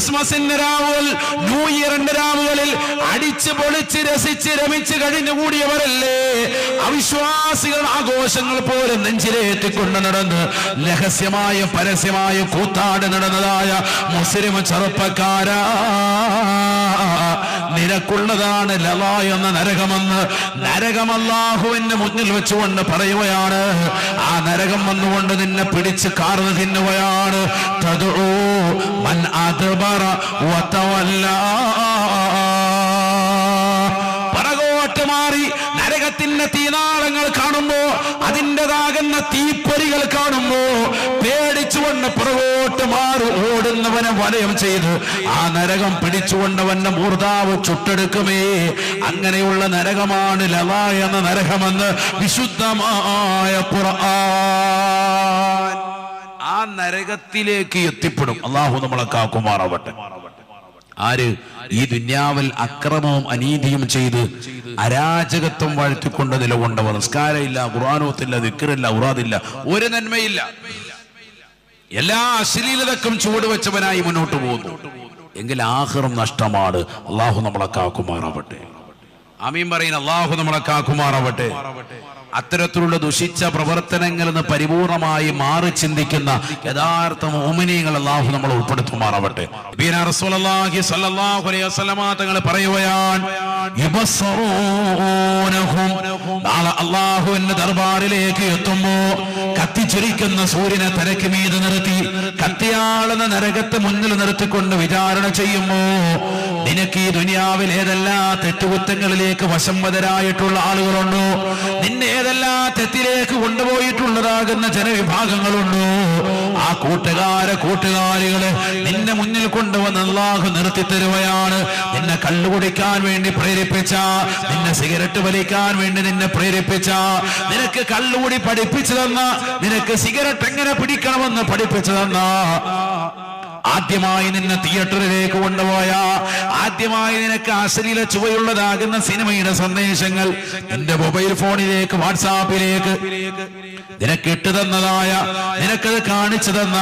ക്രിസ്മസിന്റെ രാവുകൾ, ന്യൂ ഇയറിന്റെ രാവുകളിൽ അടിച്ച് പൊളിച്ച് രസിച്ച് രമിച്ച് കഴിഞ്ഞുകൂടിയവരല്ലേ? അവിശ്വാസികൾ ആഘോഷങ്ങൾ പോലെ നെഞ്ചിലേറ്റിക്കൊണ്ട് നടന്ന് രഹസ്യമായ പരസ്യമായ കൂത്താട് നടന്നതായ മുസ്ലിം ചെറുപ്പക്കാരാ, നിനക്കുള്ളതാണ് ലള എന്ന നരകമെന്ന് നരകം അല്ലാഹുവിന്റെ മുന്നിൽ വെച്ചുകൊണ്ട് പറയുകയാണ്. ആ നരകം വന്നുകൊണ്ട് നിന്നെ പിടിച്ച് കാർന്ന് തിന്നുകയാണ്. തദ്ഉ മൻ അദ്ബറ വതവല്ല, പുറകോട്ട് മാറി നരകത്തിന്റെ തീനാളങ്ങൾ കാണുമ്പോ, അതിൻ്റെതാകുന്ന തീപ്പൊരികൾ കാണുമ്പോ പേടിച്ചുകൊണ്ട് പുറകോട്ട് മാറി ഓടുന്നവനെ വലയം ചെയ്ത് ആ നരകം പിടിച്ചുകൊണ്ടവന്റെ മൂർധാവ് ചുട്ടെടുക്കുമേ. അങ്ങനെയുള്ള നരകമാണ് ലള എന്ന നരകമെന്ന് വിശുദ്ധമായ ഖുർആൻ. ആ നരകത്തിലേക്ക് എത്തിപ്പെടും. അല്ലാഹു നമ്മളെ കാക്കുമാറാവട്ടെ. ആര്? ഈ ദുന്യാവിൽ അക്രമവും അനീതിയും ചെയ്ത് അരാജകത്വം വാഴ്ത്തിക്കൊണ്ട് നിലകൊണ്ടവർ. നിസ്കാരമില്ല, ഖുർആനോത്തില്ല, ദിക്റില്ല, ഉറാദില്ല, ഒരു നന്മയില്ല, എല്ലാ അശ്ലീലതക്കും ചുവട് വെച്ചവനായി മുന്നോട്ട് പോകുന്നു എങ്കിൽ ആഖിറം നഷ്ടമാണ്. അല്ലാഹു നമ്മളെ കാക്കുമാറാവട്ടെ. ആമീൻ പറയുന്ന അല്ലാഹു നമ്മളെ കാക്കുമാറാവട്ടെ. അത്തരത്തിലുള്ള ദുഷിച്ച പ്രവർത്തനങ്ങളിൽ നിന്ന് പരിപൂർണമായി മാറി ചിന്തിക്കുന്ന യഥാർത്ഥ മുഅ്മിനീങ്ങൾ അല്ലാഹു നമ്മളെ ഉൾപ്പെടുത്തുമാറാവട്ടെ. റസൂലുള്ളാഹി സ്വല്ലല്ലാഹു അലൈഹി വസല്ലമ തങ്ങൾ പറയുകയാണ്, നാളെ അല്ലാഹുവിന്റെ ദർബാറിലേക്ക് എത്തുമ്പോ കത്തിച്ചൊരിക്കുന്ന സൂര്യനെ തലയ്ക്ക് മീതെ നിർത്തി കത്തിയാളുന്ന നരകത്തെ മുന്നിൽ നിർത്തിക്കൊണ്ട് വിചാരണ ചെയ്യുമ്പോ, നിനക്ക് ഈ ദുനിയാവിൽ ഏതെല്ലാം തെറ്റുകുറ്റങ്ങളിലേക്ക് വശംവദരായിട്ടുള്ള ആളുകളുണ്ടോ, നിന്നെ ഏതെല്ലാം തെറ്റിലേക്ക് കൊണ്ടുപോയിട്ടുള്ളതാകുന്ന ജനവിഭാഗങ്ങളുണ്ടോ, ആ കൂട്ടുകാരികള് നിന്റെ മുന്നിൽ കൊണ്ടുവന്ന് അല്ലാഹു നിർത്തി തരുകയാണ്. നിന്നെ കള്ളുകുടിക്കാൻ വേണ്ടി പ്രേരിപ്പിച്ച, നിന്നെ സിഗരറ്റ് വലിക്കാൻ വേണ്ടി നിന്നെ പ്രേരിപ്പിച്ച, നിനക്ക് കള്ളുകൂടി പഠിപ്പിച്ചു തന്ന, നിനക്ക് സിഗരറ്റ് എങ്ങനെ പിടിക്കണമെന്ന് പഠിപ്പിച്ചു തന്ന, ആദ്യമായി നിന്നെ തിയേറ്ററിലേക്ക് കൊണ്ടുപോയ, ആദ്യമായി നിനക്ക് അശ്ലീല ചുവയുള്ളതാകുന്ന സിനിമയുടെ സന്ദേശങ്ങൾ നിന്റെ മൊബൈൽ ഫോണിലേക്ക്, വാട്സാപ്പിലേക്ക് നിനക്ക് ഇട്ടു തന്നതായ, നിനക്കത് കാണിച്ചു തന്ന,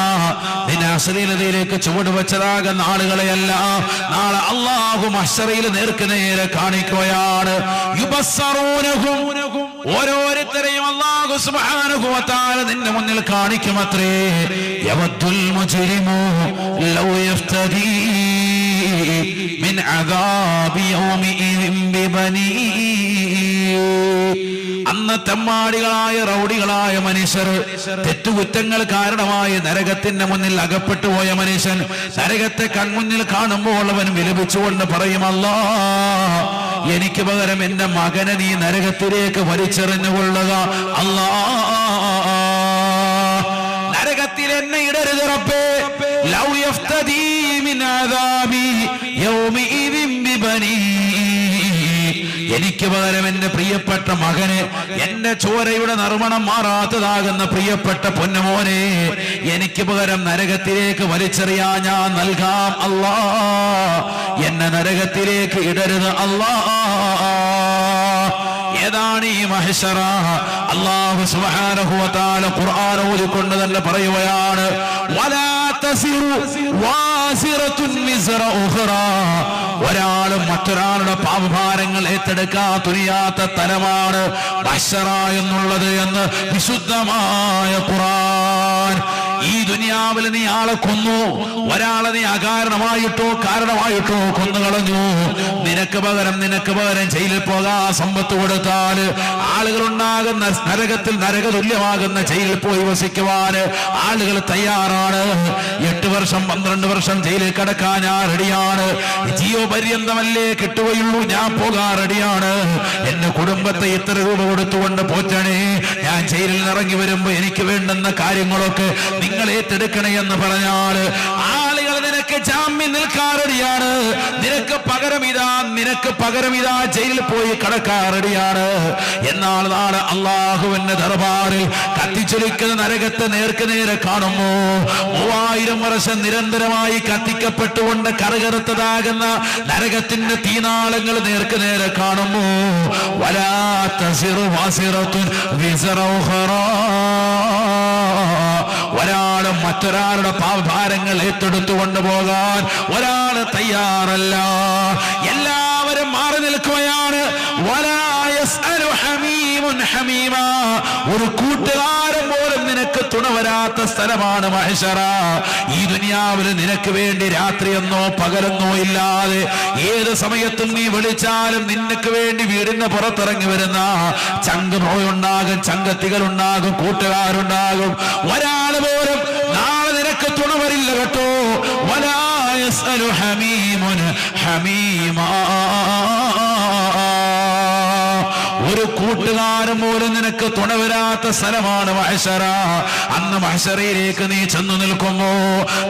നിന്നെ അശ്ലീലതയിലേക്ക് ചുവട് വെച്ചതാകുന്ന ആളുകളെയല്ല നാളെ അല്ലാഹു മഹ്ശറിൽ നേർക്ക് നേരെ കാണിക്കുകയാണ്. ഓരോരുത്തരെയും അല്ലാഹു സുബ്ഹാനഹു വ തആല നിന്റെ മുന്നിൽ കാണിക്കുമത്രേ. യവദ്ദുൽ മുജ്രിമു ലൗ യഫ്തദി മിൻ അദാബി യൗമിഇദിൻ ബിബനീ. അന്ന് തെമ്മാടികളായ റൗഡികളായ മനുഷ്യർ, തെറ്റുകുറ്റങ്ങൾ കാരണമായി നരകത്തിന്റെ മുന്നിൽ അകപ്പെട്ടു പോയ മനുഷ്യൻ നരകത്തെ കൺമുന്നിൽ കാണുമ്പോൾ അവൻ വിലപിച്ചുകൊണ്ട് പറയും, അല്ലാ, എനിക്ക് പകരം എന്റെ മകനെ നീ നരകത്തിലേക്ക് വലിച്ചെറിഞ്ഞുകൊള്ളുക. അല്ലാ, നരകത്തിൽ എന്നെ ഇടരുത് റബ്ബേ. ലൗ യഫ്തദി മിൻ അദാബി യൗമിഇദിൻ ബിബനീ. എനിക്ക് പകരം എന്റെ പ്രിയപ്പെട്ട മകനെ, എന്റെ ചോരയുടെ നറുമണം മാറാത്തതാകുന്ന പ്രിയപ്പെട്ട പൊന്നുമോനെ എനിക്ക് പകരം നരകത്തിലേക്ക് വലിച്ചെറിയാൻ ഞാൻ നൽകാം. അല്ലാ, എന്നെ നരകത്തിലേക്ക് ഇടരുത് അല്ലാ. ഏതാണ് ഈ മഹ്ശറ? അല്ലാഹു സുബ്ഹാനഹു വ തആല ഖുർആൻ ഓതിക്കൊണ്ട് തന്നെ പറയുകയാണ്, വലാ തസിറു വാസിറത്തുൻ വിസ്റ ഉഖ്റാ. ഒരാളും മറ്റൊരാളുടെ പാപഭാരങ്ങൾ ഏറ്റെടുക്കാൻ തുനിയാത്ത തലമാണ് മഹ്ശറ എന്നുള്ളത് എന്ന് വിശുദ്ധമായ ഖുർആൻ. ഈ ദുനിയാവിൽ നീ ആളെ കൊന്നു, ഒരാളെ നീ അകാരണമായിട്ടോ കാരണമായിട്ടോ കൊന്നുകളഞ്ഞു, നിനക്ക് പകരം ജയിലിൽ പോകാൻ സമ്പത്ത് കൊടുത്താൽ ആളുകളുണ്ടാകുന്ന നരകത്തിൽ നരകതുല്യമാകുന്ന ജയിലിൽ പോയി വസിക്കുവാന് ആളുകൾ തയ്യാറാണ്. 8 വർഷം 12 വർഷം ജയിലിൽ കിടക്കാൻ ഞാൻ റെഡിയാണ്. ജീവപര്യന്തമല്ലേ കിട്ടുകയുള്ളൂ, ഞാൻ പോകാൻ റെഡിയാണ്. എന്റെ കുടുംബത്തെ ഇത്ര രൂപ കൊടുത്തുകൊണ്ട് പോറ്റണേ, ഞാൻ ജയിലിൽ ഇറങ്ങി വരുമ്പോ എനിക്ക് വേണ്ടുന്ന കാര്യങ്ങളൊക്കെ നിങ്ങൾ ഏറ്റെടുക്കണേ എന്ന് പറഞ്ഞാൽ ആളുകൾ നിനക്ക് ജാമ്യം നിൽക്കാൻ റെഡിയാണ്. നിനക്ക് പകരം ഇതാ ജയിലിൽ പോയി കടക്കാൻ റെഡിയാണ്. എന്നാൽ നാളെ അല്ലാഹുവിന്റെ ദർബാറിൽ കത്തിച്ചൊലിക്കുന്ന നരകത്തെ നേർക്ക് നേരെ കാണുമ്പോ 3000 വർഷം നിരന്തരമായി കത്തിക്കപ്പെട്ടുകൊണ്ട് കറുകറുത്തതാകുന്ന നരകത്തിന്റെ തീനാളങ്ങൾ നേർക്ക് നേരെ കാണുമ്പോ വലാ തസിറു വാസിറത്തുൻ വിസ്റ ഉഖ്റാ. ഒരാളും മറ്റൊരാളുടെ പാപഭാരങ്ങൾ ഏറ്റെടുത്തു കൊണ്ടുപോകാൻ ഒരാൾ തയ്യാറല്ല. എല്ലാവരും മാറി നിൽക്കുകയാണ്. ഒരു കൂട്ടുകാരൻ പോലും നിനക്ക് തുണ വരാത്ത സ്ഥലമാണ് മഹ്ശറ. ഈ ദുനിയാവിൽ നിനക്ക് വേണ്ടി രാത്രിയെന്നോ പകലെന്നോ ഇല്ലാതെ ഏത് സമയത്തും നീ വിളിച്ചാലും നിനക്ക് വേണ്ടി വീടിന് പുറത്തിറങ്ങി വരുന്ന ചങ്കുണ്ടാകും, ചങ്കത്തികളുണ്ടാകും, കൂട്ടുകാരുണ്ടാകും. ഒരാൾ പോലും നാളെ നിനക്ക് തുണ വരില്ല കേട്ടോ. വലാ യസ്അലു ഹമീമുൻ ഹമീമാ. ഒരു കൂട്ടുകാരൻ പോലും നിനക്ക് തുണ വരാത്ത സ്ഥലമാണ് മഹ്ശറ. അന്ന് മഹ്ശറയിലേക്ക് നീ ചെന്നു നിൽക്കുമ്പോ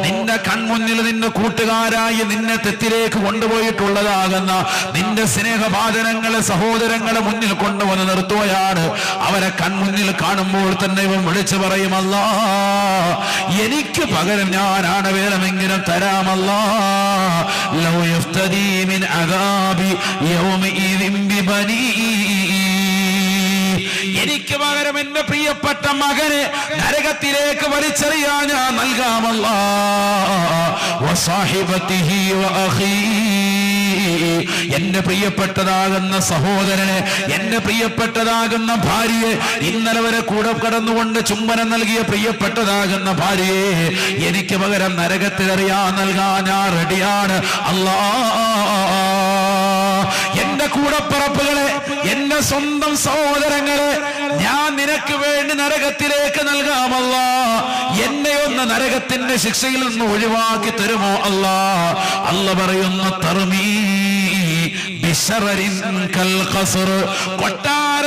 നിന്റെ കൺമുന്നിൽ നിന്റെ കൂട്ടുകാരായി നിന്നെ തെറ്റിലേക്ക് കൊണ്ടുപോയിട്ടുള്ളതാകുന്ന നിന്റെ സ്നേഹഭാചനങ്ങളെ സഹോദരങ്ങളെ മുന്നിൽ കൊണ്ടുവന്ന് നിർത്തുകയാണ്. അവരെ കൺമുന്നിൽ കാണുമ്പോൾ തന്നെ ഇവൻ വിളിച്ചു പറയും, അല്ലാ എനിക്ക് പകരം ഞാനാണ് വേണമെങ്കിലും തരാമല്ലാ. ലൗ യഫ്തദീ മിൻ അദാബി യൗമഇദിൻ ബിബനീ. എനിക്ക് പകരം എന്റെ പ്രിയപ്പെട്ട മകനെ നരകത്തിലേക്ക് വലിച്ചെറിയാൻ ഞാൻ നൽകാമല്ലാ. വസാഹിബതിഹി വഅഖീ. എന്റെ പ്രിയപ്പെട്ടതാകുന്ന സഹോദരനെ, എന്റെ പ്രിയപ്പെട്ടതാകുന്ന ഭാര്യയെ, ഇന്നലെ വരെ കൂടെ കടന്നുകൊണ്ട് ചുംബനം നൽകിയ പ്രിയപ്പെട്ടതാകുന്ന ഭാര്യയെ എനിക്ക് പകരം നരകത്തിലെറിയാൻ നൽകാൻ ഞാൻ റെഡിയാണ് അല്ലാ. എന്റെ കൂടപ്പിറപ്പുകളെ, എന്റെ സ്വന്തം സഹോദരങ്ങളെ ഞാൻ നിനക്ക് വേണ്ടി നരകത്തിലേക്ക് നൽകാമല്ലാ. എന്നെ ഒന്ന് നരകത്തിന്റെ ശിക്ഷയിൽ നിന്ന് ഒഴിവാക്കി തരുമോ അല്ലാ? അല്ല പറയുന്ന തർമീ ബിശറരിൻ കൽ ഖസ്ർ. കൊട്ടാര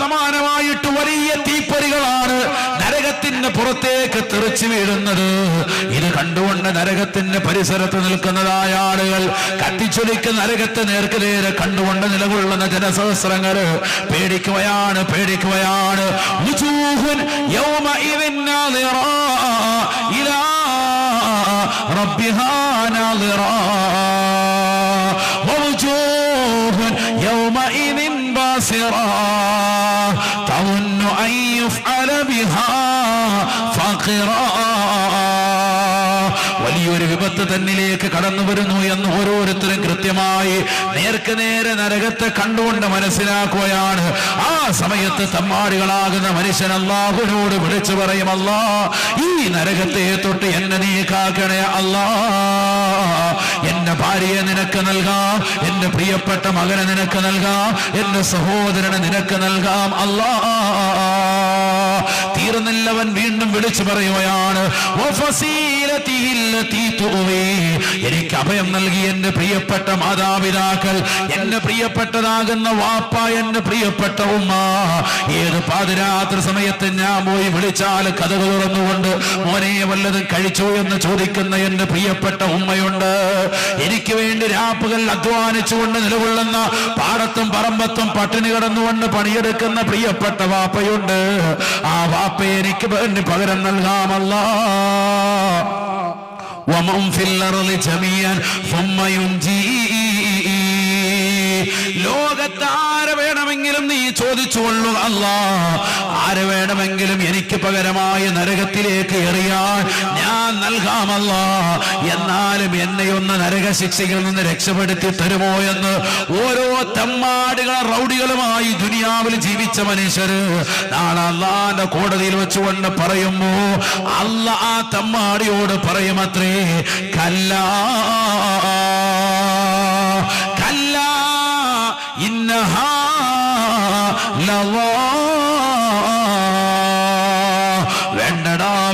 സമാനമായിട്ട് വലിയ തീപ്പൊരികളാണ് നരകത്തിന്റെ പുറത്തേക്ക് തെറിച്ചു വീഴുന്നത്. ഇത് കണ്ടുകൊണ്ട് നരകത്തിന്റെ പരിസരത്ത് നിൽക്കുന്നതായ ആളുകൾ കത്തിച്ചൊലിക്കുന്ന നരകത്തെ നേർക്കുനേരെ കണ്ടുകൊണ്ട് നിലകൊള്ളുന്ന ജനസഹസ്രങ്ങള് പേടിക്കുകയാണ്. വുജൂഹുൻ യൗമഇദിൻ നാദിറാ ഇലാ റബ്ബിഹാ നാദിറാ വവുജൂഹുൻ യൗമഇദിൻ ബാസിറാ തظن أن يفعل بها فاقرا. വലിയൊരു വിപത്ത് തന്നിലേക്ക് കടന്നു വരുന്നു എന്ന് ഓരോരുത്തരും കൃത്യമായി നേർക്ക് നേരെ നരകത്തെ കണ്ടുകൊണ്ട് മനസ്സിലാക്കുകയാണ്. ആ സമയത്ത് തമ്മാടികളാകുന്ന മനുഷ്യൻ അല്ലാഹുവിനോട് വിളിച്ചു പറയും, അല്ലാ ഈ നരകത്തെ തൊട്ട് എന്നെ നീ കാക്കണേ അല്ലാ. എന്റെ ഭാര്യയെ നിനക്ക് നൽകാം, എന്റെ പ്രിയപ്പെട്ട മകനെ നിനക്ക് നൽകാം, എന്റെ സഹോദരനെ നിനക്ക് നൽകാം അല്ലാ. തീർന്നില്ലവൻ വീണ്ടും വിളിച്ചു പറയുകയാണ്, എനിക്ക് അഭയം നൽകി എന്റെ പ്രിയപ്പെട്ട മാതാപിതാക്കൾ, എന്റെ പ്രിയപ്പെട്ടതാകുന്ന വാപ്പ, എന്റെ പ്രിയപ്പെട്ട ഉമ്മ. ഏത് പാതിരാത്രി സമയത്ത് ഞാൻ പോയി വിളിച്ചാൽ കഥകൾ തുറന്നുകൊണ്ട് മോനെ വല്ലതും കഴിച്ചോ എന്ന് ചോദിക്കുന്ന എന്റെ പ്രിയപ്പെട്ട ഉമ്മയുണ്ട്. എനിക്ക് വേണ്ടി രാപ്പുകൾ അധ്വാനിച്ചുകൊണ്ട് നിലകൊള്ളുന്ന പാടത്തും പറമ്പത്തും പട്ടിണി കിടന്നുകൊണ്ട് പണിയെടുക്കുന്ന പ്രിയപ്പെട്ട വാപ്പയുണ്ട്. ആ വാപ്പയെ എനിക്ക് വേണ്ടി പകരം നൽകാമല്ലാ. ومن في الأرض جميعا ثم ينجي. ലോകത്ത് ആരെ വേണമെങ്കിലും നീ ചോദിച്ചുകൊള്ളു അല്ലാ. ആരെ വേണമെങ്കിലും എനിക്ക് പകരമായി നരകത്തിലേക്ക് എറിയാൻ ഞാൻ നൽകാമല്ലാ. എന്നാലും എന്നെ ഒന്ന് നരകശിക്ഷയിൽ നിന്ന് രക്ഷപ്പെടുത്തി തരുമോ എന്ന് ഓരോ തമ്മാടികളും റൗഡികളുമായി ദുനിയാവിൽ ജീവിച്ച മനുഷ്യര് നാളെ അല്ലാഹുവിന്റെ കോടതിയിൽ വെച്ചുകൊണ്ട് പറയുമ്പോ അല്ലാ ആ തമ്മാടിയോട് പറയുമത്രേ, കല്ലാ ഇന്നഹാ ലവാ.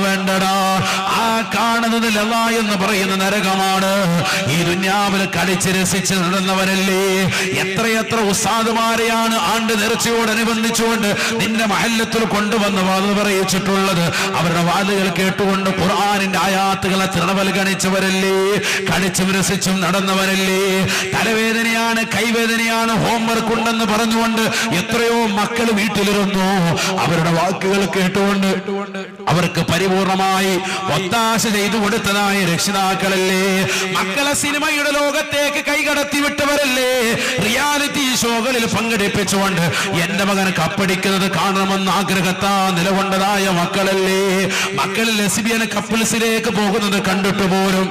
വേണ്ടടാ ആ കാണുന്നത് ലവാ എന്ന് പറയുന്ന നരകമാണ്. ഈ ദുനിയാവിൽ കളിച്ച് രസിച്ച് നടന്നവരല്ലേ. എത്രയെത്ര ഉസ്താദുമാരെയാണ് ആണ്ട് നേർച്ചയോടനുബന്ധിച്ചുകൊണ്ട് നിന്റെ മഹല്ലത്തിൽ കൊണ്ടുവന്ന് വാത് പറയിച്ചിട്ടുള്ളത്. അവരുടെ വാതുകൾ കേട്ടുകൊണ്ട് ഖുർആനിന്റെ ആയാത്തുകളെ തൃണവൽഗണിച്ചവരല്ലേ, കളിച്ചും രസിച്ചും നടന്നവരല്ലേ. തലവേദനയാണ്, കൈവേദനയാണ്, ഹോംവർക്ക് ഉണ്ടെന്ന് പറഞ്ഞുകൊണ്ട് എത്രയോ മക്കൾ വീട്ടിലിരുന്നു. അവരുടെ വാക്കുകൾ കേട്ടുകൊണ്ട് അവർക്ക് പരിപൂർണമായി ഒത്താശ ചെയ്തുകൊണ്ട് കൊടുത്തതായ രക്ഷിതാക്കളല്ലേ? മക്കളെ സിനിമയുടെ ലോകത്തേക്ക് കൈകടത്തി വിട്ടവരല്ലേ? റിയാലിറ്റി ഷോകളിൽ പങ്കെടുപ്പിച്ചുകൊണ്ട് എന്റെ മകൻ കപ്പടിക്കുന്നത് കാണണമെന്ന് ആഗ്രഹത്താ നിലകൊണ്ടതായ മക്കളല്ലേ? മക്കൾ ലെസ്ബിയൻ കപ്പിൾസിലേക്ക് പോകുന്നത് കണ്ടിട്ട് പോലും,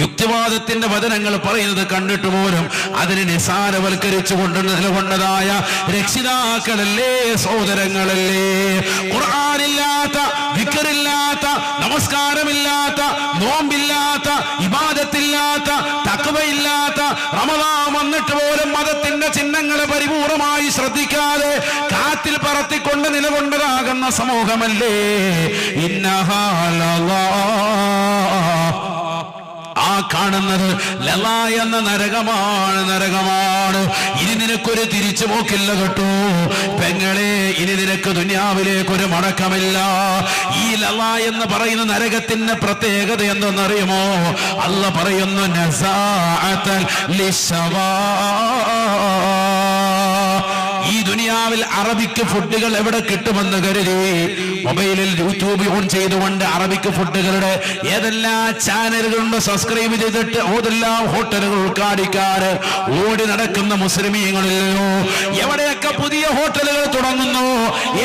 യുക്തിവാദത്തിന്റെ വചനങ്ങൾ പറയുന്നത് കണ്ടിട്ട് പോലും അതിനെ നിസാരവൽക്കരിച്ചുകൊണ്ട് നിലകൊണ്ടതായ രക്ഷിതാക്കളല്ലേ, സഹോദരങ്ങളല്ലേ? ഖുർആനില്ലാത്ത, ദിക്റില്ലാത്ത, നമസ്കാരമില്ലാത്ത, നോമ്പില്ലാത്ത, ഇബാദത്തില്ലാത്ത, തഖ്വയില്ലാത്ത, റമദാൻ വന്നിട്ട് പോലും മതത്തിന്റെ ചിഹ്നങ്ങളെ പരിപൂർണമായി ശ്രദ്ധിക്കാതെ കാറ്റിൽ പറത്തിക്കൊണ്ട് നിലകൊണ്ടതാകുന്ന സമൂഹമല്ലേ? ആ കാണുന്നത് ലലാ എന്ന നരകമാണ്, നരകമാണ്. ഇനി നിനക്കൊരു തിരിച്ചു പോക്കില്ല കേട്ടോ പെങ്ങളെ, ഇനി നിനക്ക് ദുനിയാവിലേക്കൊരു മടക്കമില്ല. ഈ ലലാ എന്ന് പറയുന്ന നരകത്തിന്റെ പ്രത്യേകത എന്തെന്നറിയുമോ? അല്ലാഹ് പറയുന്നു, നസാഅതൻ ലിശവാ. ഈ ദുനിയാവിൽ അറബിക്ക് ഫുഡുകൾ എവിടെ കിട്ടുമെന്ന് കരുതി മൊബൈലിൽ യൂട്യൂബ് ഓൺ ചെയ്തുകൊണ്ട് അറബിക്ക് ഫുഡുകളുടെ ഏതെല്ലാം ചാനലുകളുണ്ട് സബ്സ്ക്രൈബ് ചെയ്തിട്ട് ഏതെല്ലാം ഹോട്ടലുകൾ ഉദ്ഘാടിക്കാറ് ഓടി നടക്കുന്ന മുസ്ലിമീങ്ങളില്ലയോ? എവിടെയൊക്കെ പുതിയ ഹോട്ടലുകൾ തുടങ്ങുന്നു,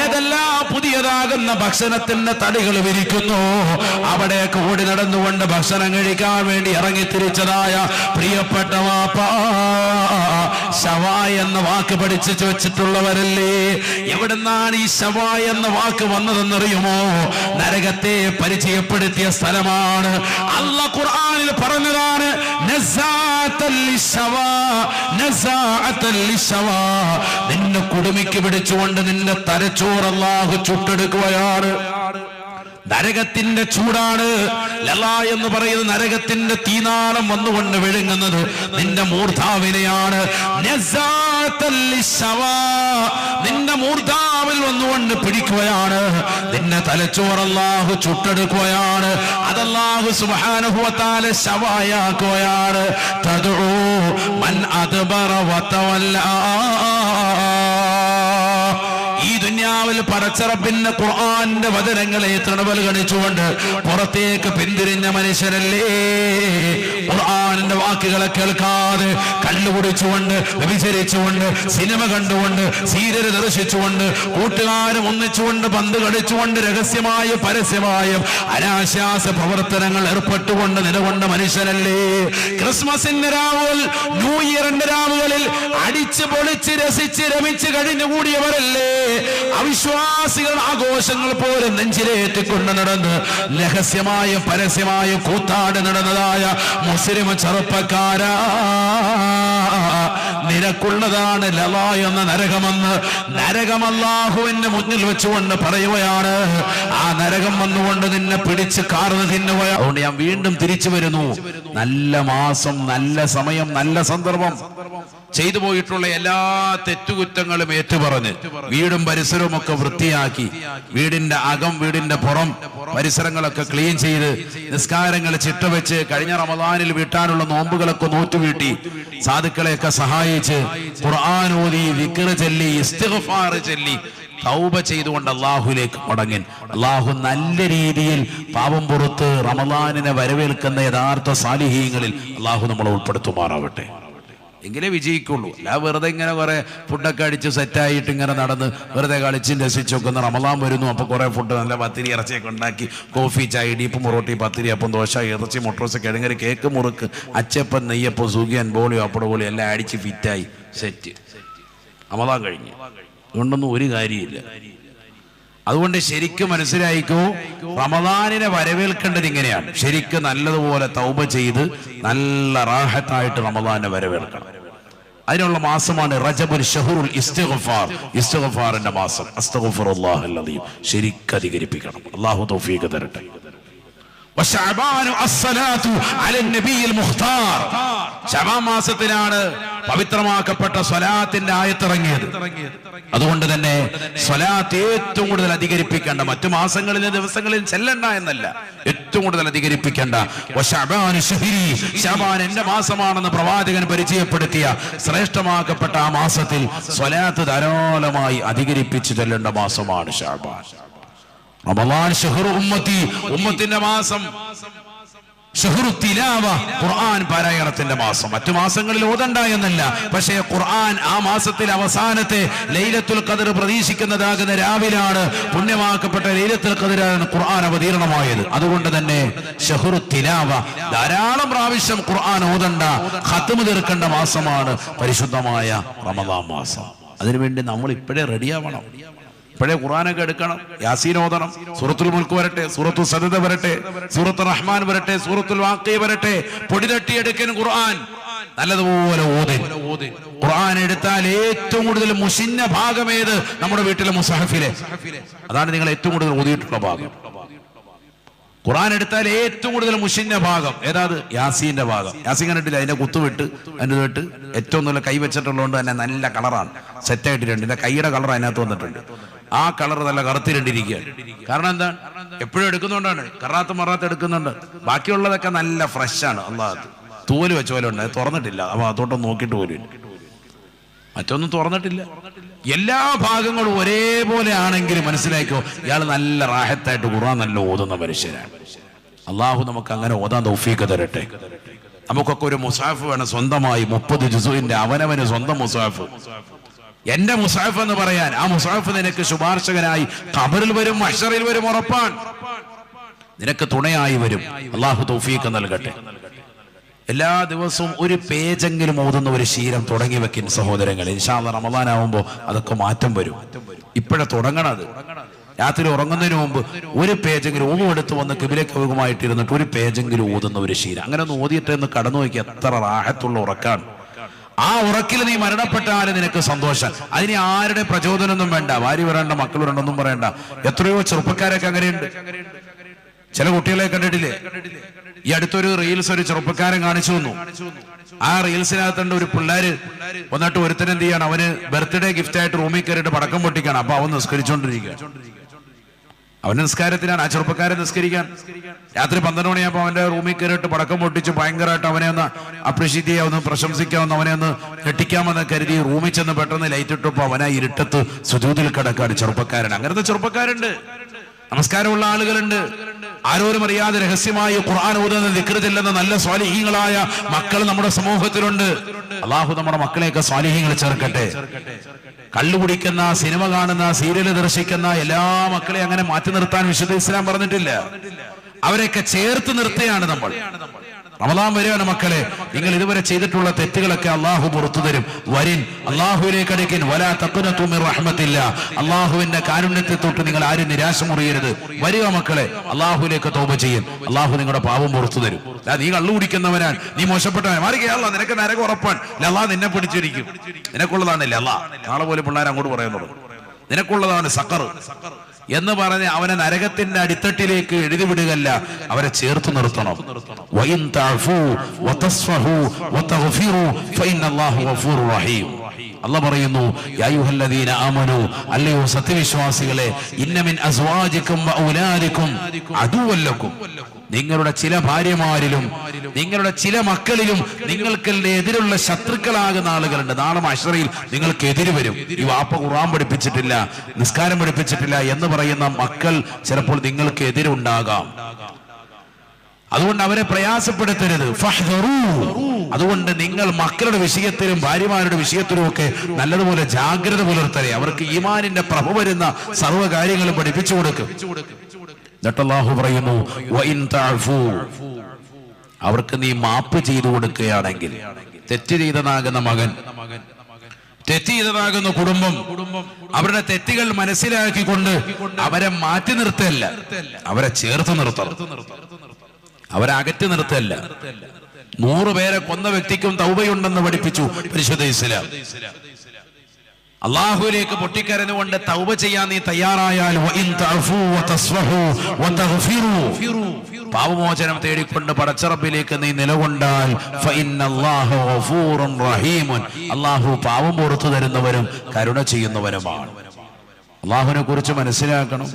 ഏതെല്ലാം പുതിയതാകുന്ന ഭക്ഷണത്തിന്റെ തടികൾ വിരിക്കുന്നു, അവിടെയൊക്കെ ഓടി നടന്നുകൊണ്ട് ഭക്ഷണം കഴിക്കാൻ വേണ്ടി ഇറങ്ങിത്തിരിച്ചതായ പ്രിയപ്പെട്ട വാപ്പ, ശവായ എന്ന വാക്ക് പഠിച്ചു വെച്ചിട്ടുള്ളവരല്ലേ? എവിടുന്നാണ് ഈ ശവായ എന്ന വാക്ക് വന്നതെന്നറിയുമോ? നരകത്തെ പരിചയപ്പെടുത്തിയ സ്ഥലമാണ്. അല്ലാഹ് ഖുർആനിൽ പറഞ്ഞതാണ്, നിന്നെ കുടുമിക്ക് പിടിച്ചുകൊണ്ട് നിന്റെ തലച്ചോറ് അല്ലാഹു ചുട്ടെടുക്കുകയാണ്. നരകത്തിന്റെ ചൂടാണ്. ലലാ എന്ന് പറയുന്നത് നരകത്തിന്റെ തീനാളം വന്നുകൊണ്ട് വിഴുങ്ങുന്നത് നിന്റെ മൂർധാവിനെയാണ്. നിന്റെ മൂർധാവിൽ വന്നുകൊണ്ട് പിടിക്കുകയാണ്. നിന്നെ തലച്ചോറ് അല്ലാഹു ചുട്ടെടുക്കുകയാണ്. അതല്ലാഹു സുബ്ഹാനഹു വ തആല ശവായാക്കുകയാണ്. തദ്ഉ മൻ അദ്ബറ വതവല്ല. ഈ ദുനിയാവിൽ പടച്ചറപ്പിന്റെ ഖുർആന്റെ വചനങ്ങളെ തണവൽ ഗണിച്ചുകൊണ്ട് പുറത്തേക്ക് പിന്തിരിഞ്ഞ മനുഷ്യരല്ലേ? ഖുർആനിന്റെ വാക്കുകളെ കേൾക്കാതെ കള്ളുകുടിച്ചുകൊണ്ട്, വ്യഭിചരിച്ചുകൊണ്ട്, സിനിമ കണ്ടുകൊണ്ട്, സീരിയൽ ദർശിച്ചുകൊണ്ട്, കൂട്ടുകാരും ഒന്നിച്ചുകൊണ്ട്, പന്ത് കളിച്ചുകൊണ്ട്, രഹസ്യമായും പരസ്യമായും അനാശാസ പ്രവർത്തനങ്ങൾ ഏർപ്പെട്ടുകൊണ്ട് നിലകൊണ്ട മനുഷ്യരല്ലേ? ക്രിസ്മസിന്റെ രാവുകൾ, ന്യൂ ഇയറിന്റെ രാവുകളിൽ അടിച്ച് പൊളിച്ച് രസിച്ച് രമിച്ച് കഴിഞ്ഞുകൂടിയവരല്ലേ? അവിശ്വാസികൾ ആഘോഷങ്ങൾ പോലെ നെഞ്ചിലേറ്റിക്കൊണ്ട് നടന്ന് രഹസ്യമായും പരസ്യമായും കൂത്താട് നടന്നതായ മുസ്ലിം ചെറുപ്പക്കാരാ, നിനക്കുള്ളതാണ് ലലാ എന്ന നരകമെന്ന് നരകം അല്ലാഹുവിന്റെ മുന്നിൽ വെച്ചുകൊണ്ട് പറയുകയാണ്. ആ നരകം വന്നുകൊണ്ട് നിന്നെ പിടിച്ച് കാർന്ന് തിന്നുകയാണ്. അതുകൊണ്ട് ഞാൻ വീണ്ടും തിരിച്ചു വരുന്നു. നല്ല മാസം, നല്ല സമയം, നല്ല സന്ദർഭം. ചെയ്തു പോയിട്ടുള്ള എല്ലാ തെറ്റുകുറ്റങ്ങളും ഏറ്റുപറഞ്ഞ് വീടും പരിസരവും ഒക്കെ വൃത്തിയാക്കി, വീടിന്റെ അകം, വീടിന്റെ പുറം പരിസരങ്ങളൊക്കെ ക്ലീൻ ചെയ്ത്, നിസ്കാരങ്ങൾ ചിട്ടവെച്ച്, കഴിഞ്ഞ റമദാനിൽ വീട്ടാനുള്ള നോമ്പുകളൊക്കെ നോറ്റുവീട്ടി, സാധുക്കളെയൊക്കെ സഹായിച്ച്, ഖുർആൻ ഓതി, ദിക്ർ ചൊല്ലി, ഇസ്തിഗ്ഫാർ ചൊല്ലി, തൗബ ചെയ്തുകൊണ്ട് അല്ലാഹുവിലേക്ക് മടങ്ങി. അല്ലാഹു നല്ല രീതിയിൽ പാപം പുറത്ത് റമദാനിനെ വരവേൽക്കുന്ന യഥാർത്ഥ സാലിഹീങ്ങളിൽ അല്ലാഹു നമ്മളെ ഉൾപ്പെടുത്തുമാറാവട്ടെ. എങ്കിലേ വിജയിക്കുള്ളൂ. അല്ല വെറുതെ ഇങ്ങനെ കുറെ ഫുഡൊക്കെ അടിച്ച് സെറ്റായിട്ട് ഇങ്ങനെ നടന്ന് വെറുതെ കളിച്ചും രസിച്ചൊക്കെ റമദാൻ വരുന്നു, അപ്പോൾ കുറെ ഫുഡ്, നല്ല പത്തിരി ഇറച്ചിയൊക്കെ ഉണ്ടാക്കി, കോഫി, ചായ, ഇടിയപ്പം, പൊറോട്ടി, പത്തിരി, അപ്പം, ദോശ, ഇറച്ചി, മുട്ടറോസ്, കിഴങ്ങരി, കേക്ക്, മുറുക്ക്, അച്ചപ്പൻ, നെയ്യപ്പം, സുഖിയൻ, ബോളിയോ, അപ്പട പോളി എല്ലാം അടിച്ച് ഫിറ്റായി സെറ്റ്. റമദാൻ കഴിഞ്ഞു. അതുകൊണ്ടൊന്നും ഒരു കാര്യമില്ല. അതുകൊണ്ട് ശരിക്കും മനസ്സിലായിക്കോ, റമദാനിനെ വരവേൽക്കേണ്ടത് ഇങ്ങനെയാണ്. ശരിക്കും നല്ലതുപോലെ തൗബ ചെയ്ത് നല്ല റാഹത്തായിട്ട് റമദാനെ വരവേൽക്കണം. അതിനുള്ള മാസമാണ് റജബുൽ ഷഹ്റുൽ ഇസ്തിഗ്ഫാർ, ഇസ്തിഗ്ഫാറിന്റെ മാസം. അസ്തഗ്ഫിറുല്ലാഹൽ അദീം ശരിക്കും അധികരിപ്പിക്കണം. അല്ലാഹു തൗഫീഖ് തരട്ടെ. വശഅബാനു അസ്സലാത്തു അലൻ നബിയിൽ മുഖ്താർ. ശഅബാൻ മാസത്തിലാണ് പവിത്രമാക്കപ്പെട്ട സ്വലാത്തിന്റെ ആയത്തിറങ്ങിയത്. അതുകൊണ്ട് തന്നെ സ്വലാത്ത് ഏറ്റവും കൂടുതൽ അധികരിപ്പിക്കേണ്ട, മറ്റു മാസങ്ങളിലെ ദിവസങ്ങളിൽ ചെല്ലണ്ട എന്നല്ല, ഏറ്റവും കൂടുതൽ അധികരിപ്പിക്കേണ്ട. വശഅബാനു ശഹ്രി, ശഅബാൻ എന്റെ മാസമാണെന്ന് പ്രവാചകൻ പരിചയപ്പെടുത്തിയ ശ്രേഷ്ഠമാക്കപ്പെട്ട ആ മാസത്തിൽ സ്വലാത്ത് ധാരാളമായി അധികരിപ്പിച്ചു ചെല്ലേണ്ട മാസമാണ് ശഅബാൻ. റമളാൻ ഷഹ്റു ഉമ്മത്തി, ഉമ്മത്തിന്റെ മാസം. ഷഹ്റു തിലാവ, ഖുർആൻ പാരായണത്തിന്റെ മാസം. മറ്റു മാസങ്ങളിൽ ഓതണ്ട എന്നല്ല, പക്ഷേ ഖുർആൻ ആ മാസത്തിൽ അവസാനത്തെ ലൈലത്തുൽ ഖദർ പ്രതീക്ഷിക്കുന്നതാകുന്ന രാവിലാണ് പുണ്യമാക്കപ്പെട്ട ലൈലത്തുൽ ഖദറാണ് ഖുർആൻ അവതീർണമായത്. അതുകൊണ്ട് തന്നെ ഷഹ്റു തിലാവ, ധാരാളം പ്രാവശ്യം ഖുർആൻ ഓതണ്ട, ഖത്മ് തീർക്കേണ്ട മാസമാണ് പരിശുദ്ധമായ റമദാൻ മാസം. അതിനുവേണ്ടി നമ്മൾ ഇപ്പോഴേ റെഡിയാവണം. ഇപ്പോഴേ ഖുർആനൊക്കെ എടുക്കണം, യാസീൻ ഓതണം, സൂറത്തുൽ മുൽക്ക് വരട്ടെ, സൂറത്തുൽ സജദ വരട്ടെ, സൂറത്തുൽ റഹ്മാൻ വരട്ടെ, സൂറത്തുൽ വാഖിയ വരട്ടെ, പൊടി തട്ടിയെടുക്കൻ ഖുർആൻ നല്ലതുപോലെ ഓതി. ഖുർആൻ എടുത്താൽ ഏറ്റവും കൂടുതൽ മുഷിഞ്ഞ ഭാഗം ഏത്? നമ്മുടെ വീട്ടിലെ മുസഹഫിലെ. അതാണ് നിങ്ങൾ ഏറ്റവും കൂടുതൽ ഓതിയിട്ടുള്ള ഭാഗം. ഖുർആൻ എടുത്താൽ ഏറ്റവും കൂടുതൽ മുഷിഞ്ഞ ഭാഗം ഏതാത്? യാസീന്റെ ഭാഗം. യാസീൻ കണ്ടിട്ടില്ല? അതിന്റെ കുത്തുവിട്ട് അതിൻ്റെ വിട്ട് ഏറ്റവും നല്ല കൈ വെച്ചിട്ടുള്ളതുകൊണ്ട് തന്നെ നല്ല കളറാണ്, സെറ്റായിട്ടിട്ടുണ്ട്. എന്റെ കൈയുടെ കളർ അതിനകത്ത് വന്നിട്ടുണ്ട്. ആ കളർ നല്ല കറുത്തിരണ്ടിരിക്കുകയാണ്. കാരണം എന്താ? എപ്പോഴും എടുക്കുന്നതുകൊണ്ടാണ്. കറാത്ത് മറാത്ത് എടുക്കുന്നുണ്ട്. ബാക്കിയുള്ളതൊക്കെ നല്ല ഫ്രഷാണ്. അള്ളാഹ് തൂവല് വെച്ച പോലെ ഉണ്ട്, തുറന്നിട്ടില്ല. അപ്പൊ അതോട്ടൊന്നും നോക്കിയിട്ട് പോലും ഇല്ല, മറ്റൊന്നും തുറന്നിട്ടില്ല. എല്ലാ ഭാഗങ്ങളും ഒരേപോലെ ആണെങ്കിൽ മനസ്സിലാക്കോ, ഇയാൾ നല്ല റാഹത്തായിട്ട് ഖുർആൻ നല്ല ഓതുന്ന മനുഷ്യനാണ്. അള്ളാഹു നമുക്ക് അങ്ങനെ ഓതാൻ തൗഫീഖ് തരട്ടെ. നമുക്കൊക്കെ ഒരു മുസാഫ് വേണം സ്വന്തമായി, 30 ജുസുവിന്റെ അവനവന് സ്വന്തം മുസാഫ്. എന്റെ മുസാഫ് എന്ന് പറയാൻ, ആ മുസാഫ് നിനക്ക് ശുപാർശകനായി ഖബറിൽ വരും, മഹ്ശറിൽ വരും, ഉറപ്പാണ്. നിനക്ക് തുണയായി വരും. അള്ളാഹു തൗഫീഖ് നൽകട്ടെ. എല്ലാ ദിവസവും ഒരു പേജെങ്കിലും ഓതുന്ന ഒരു ശീലം തുടങ്ങി വെക്കും സഹോദരങ്ങൾ. ഇൻഷാ അല്ലാഹ് റമദാൻ ആവുമ്പോൾ അതൊക്കെ മാറ്റം വരും. ഇപ്പോഴേ തുടങ്ങണത്. രാത്രി ഉറങ്ങുന്നതിന് മുമ്പ് ഒരു പേജെങ്കിലും എടുത്ത് വന്ന് കിബിലക്കവുമായിട്ടിരുന്നിട്ട് ഒരു പേജെങ്കിലും ഓതുന്ന ഒരു ശീലം. അങ്ങനെ ഒന്ന് ഓതിയിട്ട് എന്ന് കടന്നു നോക്കി എത്ര റാഹത്തുള്ള ഉറക്കാണ്. ആ ഉറക്കിൽ നീ മരണപ്പെട്ടാലും നിനക്ക് സന്തോഷം. അതിന് ആരുടെ പ്രചോദനമൊന്നും വേണ്ട. ഭാര്യ വരേണ്ട, മക്കൾ വരേണ്ടൊന്നും പറയണ്ട. എത്രയോ ചെറുപ്പക്കാരൊക്കെ അങ്ങനെയുണ്ട്. ചില കുട്ടികളെ കണ്ടിട്ടില്ലേ? ഈ അടുത്തൊരു റീൽസ് ഒരു ചെറുപ്പക്കാരൻ കാണിച്ചു തന്നു. ആ റീൽസിനകത്തുണ്ട് ഒരു പിള്ളേര് വന്നിട്ട് ഒരുത്തൻ എന്ത് ചെയ്യണം, അവന് ബർത്ത്ഡേ ഗിഫ്റ്റ് ആയിട്ട് റൂമിൽ കയറിയിട്ട് പടക്കം പൊട്ടിക്കണം. അപ്പൊ അവൻ നിസ്കരിച്ചോണ്ടിരിക്കുക. അവന്റെ നിസ്കാരത്തിനാണ്. ആ ചെറുപ്പക്കാരൻ നിസ്കരിക്കാൻ രാത്രി 12 മണിയാകുമ്പോൾ അവന്റെ റൂമിൽ കയറിയിട്ട് പടക്കം പൊട്ടിച്ച് ഭയങ്കരമായിട്ട് അവനെ ഒന്ന് അപ്രീഷിയേറ്റ് ചെയ്യാവുന്ന, പ്രശംസിക്കാവുന്ന, അവനെ ഒന്ന് ഞെട്ടിക്കാമെന്ന് കരുതി റൂമിൽ ചെന്ന് പെട്ടെന്ന് ലൈറ്റ് ഇട്ടപ്പോൾ അവനാ ഇരുട്ടത്ത് സുജൂദിൽ കിടക്കാണ് ചെറുപ്പക്കാരൻ. അങ്ങനത്തെ ചെറുപ്പക്കാരുണ്ട്. നമസ്കാരമുള്ള ആളുകളുണ്ട്. ആരോരും അറിയാതെ രഹസ്യമായി ഖുർആൻ ഓതുന്ന, ദിക്ർ ചെല്ലുന്ന നല്ല സ്വാലിഹീങ്ങളായ മക്കൾ നമ്മുടെ സമൂഹത്തിലുണ്ട്. അള്ളാഹു നമ്മുടെ മക്കളെയൊക്കെ സ്വാലിഹീങ്ങൾ ചേർക്കട്ടെ. കള്ളു കുടിക്കുന്ന, സിനിമ കാണുന്ന, സീരിയൽ ദർശിക്കുന്ന എല്ലാ മക്കളെയും അങ്ങനെ മാറ്റി നിർത്താൻ വിശുദ്ധ ഇസ്ലാം പറഞ്ഞിട്ടില്ല. അവരെയൊക്കെ ചേർത്ത് നിർത്തുകയാണ് നമ്മൾ. റമദാൻ വരെയാണ് മക്കളെ. നിങ്ങൾ ഇതുവരെ ചെയ്തിട്ടുള്ള തെറ്റുകളൊക്കെ അള്ളാഹു പുറത്തു തരും. വരിൻ, അള്ളാഹുവിലേക്ക് അടുക്കിൻ. വലാ തഖ്നതു മിർ റഹ്മത്തില്ലാ. അള്ളാഹുവിന്റെ കാരുണ്യത്തെ തൊട്ട് നിങ്ങൾ ആരും നിരാശ മുറിയരുത്. വരിക മക്കളെ, അള്ളാഹുവിലേക്ക് തൗബ ചെയ്യും. അള്ളാഹു നിങ്ങളുടെ പാപം പുറത്തു തരും. നീ കള്ളു കുടിക്കുന്നവനാണ്, നീ മോശപ്പെട്ടവൻ, മാറിക്കല്ല, നിനക്ക് നരകം ഉറപ്പാൻ. അള്ളാഹ് നിന്നെ പിടിച്ചിരിക്കും. നിനക്കുള്ളതാണല്ലേ അള്ളാഹ്. നാളെ പോലെ പിള്ളേർ അങ്ങോട്ട് പറയുന്നുള്ളൂ, നിനക്കുള്ളതാണ് സഖർ എന്ന് പറഞ്ഞ് അവനെ നരകത്തിന്റെ അടിത്തട്ടിലേക്ക് എഴുതി വിടുകയല്ല, അവരെ ചേർത്ത് നിർത്തണം. അല്ലാഹു പറയുന്നു, യാ അയ്യുഹല്ലദീന ആമനൂ, അല്ലയോ സത്യവിശ്വാസികളെ, ഇന്ന മിൻ അസ്വാജികും വഔലാദികും അദുവ്വൻ ലക്കും. നിങ്ങളുടെ ചില ഭാര്യമാരിലും നിങ്ങളുടെ ചില മക്കളിലും നിങ്ങൾക്ക് എതിരുള്ള ശത്രുക്കളാകുന്ന ആളുകളുണ്ട്. നാളെ മഹ്ശറിൽ നിങ്ങൾക്ക് എതിര് വരും. ഈ വാപ്പ ഖുർആൻ പഠിപ്പിച്ചിട്ടില്ല, നിസ്കാരം പഠിപ്പിച്ചിട്ടില്ല എന്ന് പറയുന്ന മക്കൾ ചിലപ്പോൾ നിങ്ങൾക്ക് എതിരുണ്ടാകാം. അതുകൊണ്ട് അവരെ പ്രയാസപ്പെടുത്തരുത്. ഫഹ്ദറൂ. അതുകൊണ്ട് നിങ്ങൾ മക്കളുടെ വിഷയത്തിലും ഭാര്യമാരുടെ വിഷയത്തിലും ഒക്കെ നല്ലതുപോലെ ജാഗ്രത പുലർത്തരെ. അവർക്ക് ഈമാനിന്റെ പ്രഭ വരുന്ന സർവ്വ കാര്യങ്ങളും പഠിപ്പിച്ചു കൊടുക്കും. എന്നിട്ട് അല്ലാഹു പറയുന്നു, വഇൻ തഅഫൂ, അവർക്ക് നീ മാപ്പ് ചെയ്തു കൊടുക്കുകയാണെങ്കിൽ, തെറ്റ് ചെയ്തതാകുന്ന മകൻ, തെറ്റ് ചെയ്തതാകുന്ന കുടുംബം, അവരുടെ തെറ്റുകൾ മനസ്സിലാക്കിക്കൊണ്ട് അവരെ മാറ്റി നിർത്തല്ല, അവരെ ചേർത്ത് നിർത്തണം. അവരെ അകറ്റി നിർത്തല്ല. 100 പേരെ കൊന്ന വ്യക്തിക്കും തൗബയുണ്ടെന്ന് പഠിപ്പിച്ചു പരിശുദ്ധ ഇസ്ലാം. അള്ളാഹുവിലേക്ക് പൊട്ടിക്കരഞ്ഞുകൊണ്ട് തൗബ ചെയ്യാൻ നീ തയ്യാറായാൽ, പാപമോചനം തേടിക്കൊണ്ട് പടച്ചറബിലേക്ക് നീ നിലകൊണ്ടാൽ, അള്ളാഹു പാപം പുറത്തു തരുന്നവരും കരുണ ചെയ്യുന്നവരുമാണ്. അള്ളാഹുവിനെ കുറിച്ച് മനസ്സിലാക്കണം.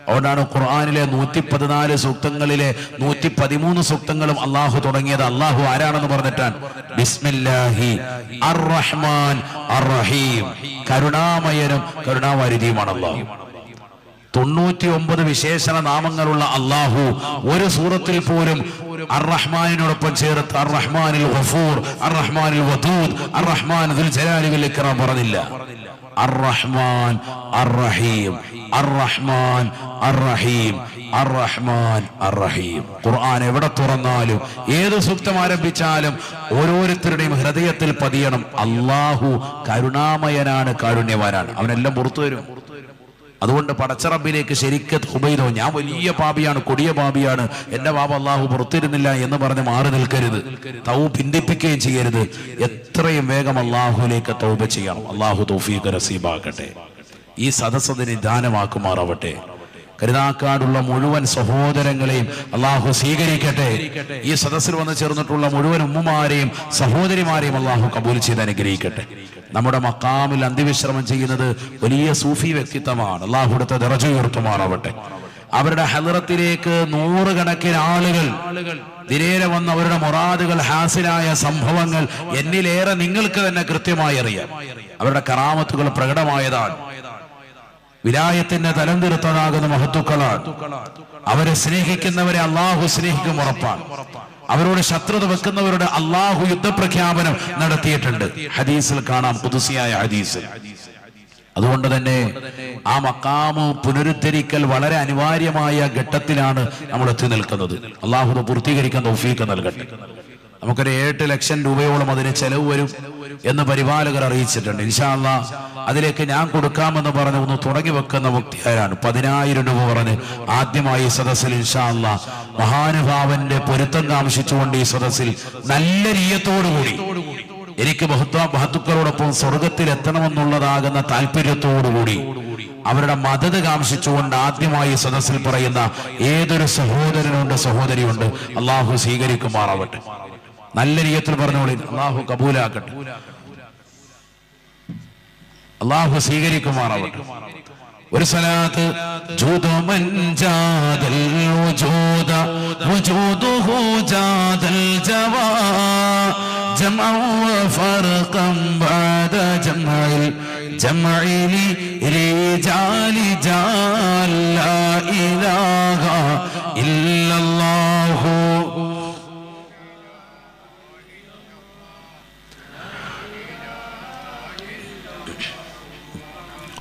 അതുകൊണ്ടാണ് ഖുർആനിലെ 114 സൂക്തങ്ങളിലെ 113 സൂക്തങ്ങളും അള്ളാഹു തുടങ്ങിയത് അള്ളാഹു ആരാണെന്ന് പറഞ്ഞിട്ടാണ്. ബിസ്മില്ലാഹി അർ റഹ്മാൻ അർ റഹീം. കരുണാമയനും കരുണാവാരിധിയുമാണ് അള്ളാഹു. 99 വിശേഷണ നാമങ്ങളുള്ള അള്ളാഹു ഒരു സൂറത്തിൽ പോലും അർ-റഹ്മാനിനോടൊപ്പം ചേർത്ത് അർ-റഹ്മാനിൽ ഗഫൂർ, അർ-റഹ്മാനിൽ വദൂദ്, അർ-റഹ്മാൻ ദുൽ ജലാലി വൽ ഇക്റാം പറഞ്ഞില്ല. അർ-റഹ്മാൻ അർ-റഹീം, അർ-റഹ്മാൻ അർ-റഹീം, അർ-റഹ്മാൻ അർ-റഹീം. ഖുർആൻ എവിടെ തുറന്നാലും ഏത് സൂക്തം ആരംഭിച്ചാലും ഓരോരുത്തരുടെയും ഹൃദയത്തിൽ പതിയണം, അല്ലാഹു കരുണാമയനാണ്, കാരുണ്യവാനാണ്, അവനെല്ലാം പുറത്തു വരും. അതുകൊണ്ട് പടച്ചറബിലേക്ക് ശരിക്കും ഹുബൈദോ, ഞാൻ വലിയ പാപിയാണ്, കൊടിയ പാപിയാണ്, എന്റെ പാപ അള്ളാഹു പുറത്തിരുന്നില്ല എന്ന് പറഞ്ഞ് മാറി നിൽക്കരുത്, തൗബ ഭിന്നിപ്പിക്കുകയും ചെയ്യരുത്. എത്രയും വേഗം അള്ളാഹുലേക്ക് തൗബ ചെയ്യണം. അള്ളാഹു തൗഫീഖ് നസീബാക്കട്ടെ. ഈ സദസ്സ് നിദാനമാക്കുമാറാവട്ടെ. കരുനാക്കാടുള്ള മുഴുവൻ സഹോദരങ്ങളെയും അള്ളാഹു സ്വീകരിക്കട്ടെ. ഈ സദസ്സിൽ വന്ന് ചേർന്നിട്ടുള്ള മുഴുവൻ ഉമ്മമാരെയും സഹോദരിമാരെയും അള്ളാഹു കബൂൽ ചെയ്ത് അനുഗ്രഹിക്കട്ടെ. നമ്മുടെ മക്കാമിൽ അന്ത്യവിശ്രമം ചെയ്യുന്നത് വലിയ സൂഫി വ്യക്തിത്വമാണ്. അള്ളാഹു അടുത്ത ദറജ ഉയർത്തുമാറാവട്ടെ. അവരുടെ ഹദ്റത്തിലേക്ക് നൂറുകണക്കിന് ആളുകൾ ദിനേന വന്ന് അവരുടെ മുറാദുകൾ ഹാസിലായ സംഭവങ്ങൾ എന്നിലേറെ നിങ്ങൾക്ക് തന്നെ കൃത്യമായി അറിയാം. അവരുടെ കറാമത്തുകൾ പ്രകടമായതാണ്. വിലായത്തിന്റെ തലം തീർത്തതാകുന്ന മഹത്തുക്കളാണ്. അവരെ സ്നേഹിക്കുന്നവരെ അള്ളാഹു സ്നേഹിക്കും ഉറപ്പാണ്. അവരോട് ശത്രുത വെക്കുന്നവരുടെ അള്ളാഹു യുദ്ധപ്രഖ്യാപനം നടത്തിയിട്ടുണ്ട്. ഹദീസിൽ കാണാം, ഖുദ്സിയായ ഹദീസ്. അതുകൊണ്ട് തന്നെ ആ മഖാമ് പുനരുദ്ധരിക്കൽ വളരെ അനിവാര്യമായ ഘട്ടത്തിലാണ് നമ്മൾ എത്തി നിൽക്കുന്നത്. അള്ളാഹു പൂർത്തീകരിക്കാൻ തൗഫീഖ് നൽകട്ടെ. നമുക്കൊരു 8 ലക്ഷം രൂപയോളം അതിന് ചെലവ് വരും എന്ന് പരിപാലകർ അറിയിച്ചിട്ടുണ്ട്. ഇൻഷാ അല്ലാഹ് അതിലേക്ക് ഞാൻ കൊടുക്കാമെന്ന് പറഞ്ഞ് ഒന്ന് തുടങ്ങി വെക്കുന്ന വ്യക്തിയാരാണ്. 10,000 രൂപ പറഞ്ഞ് ആദ്യമായി ഈ സദസ്സിൽ ഇൻഷാ അല്ലാഹ് മഹാനുഭാവന്റെ പൊരുത്തം കാംക്ഷിച്ചുകൊണ്ട് ഈ സദസ്സിൽ നല്ല നിയ്യത്തോടുകൂടി എനിക്ക് മഹത്തുക്കളോടൊപ്പം സ്വർഗത്തിൽ എത്തണമെന്നുള്ളതാകുന്ന താല്പര്യത്തോടുകൂടി അവരുടെ മദത് കാംക്ഷിച്ചുകൊണ്ട് ആദ്യമായി സദസ്സിൽ പറയുന്ന ഏതൊരു സഹോദരനുണ്ട്, സഹോദരിയുണ്ട്, അള്ളാഹു സ്വീകരിക്കുമാറാവട്ടെ. നല്ല നിയ്യത്തിൽ പറഞ്ഞോളി, അള്ളാഹു കബൂലാക്കട്ടെ, അള്ളാഹു സ്വീകരിക്കുമാറാവട്ടെ. ഒരു സലാത്ത് ജൂദുമൻ ജാദൽ വജൂദ വജൂദുഹു ജാദൽ ജവാ ജംഅ വഫർഖൻ ബഅദ ജംഇൽ ജംഇ റിജാലി ജാൽ ലാ ഇലാഹ ഇല്ലല്ലാഹു.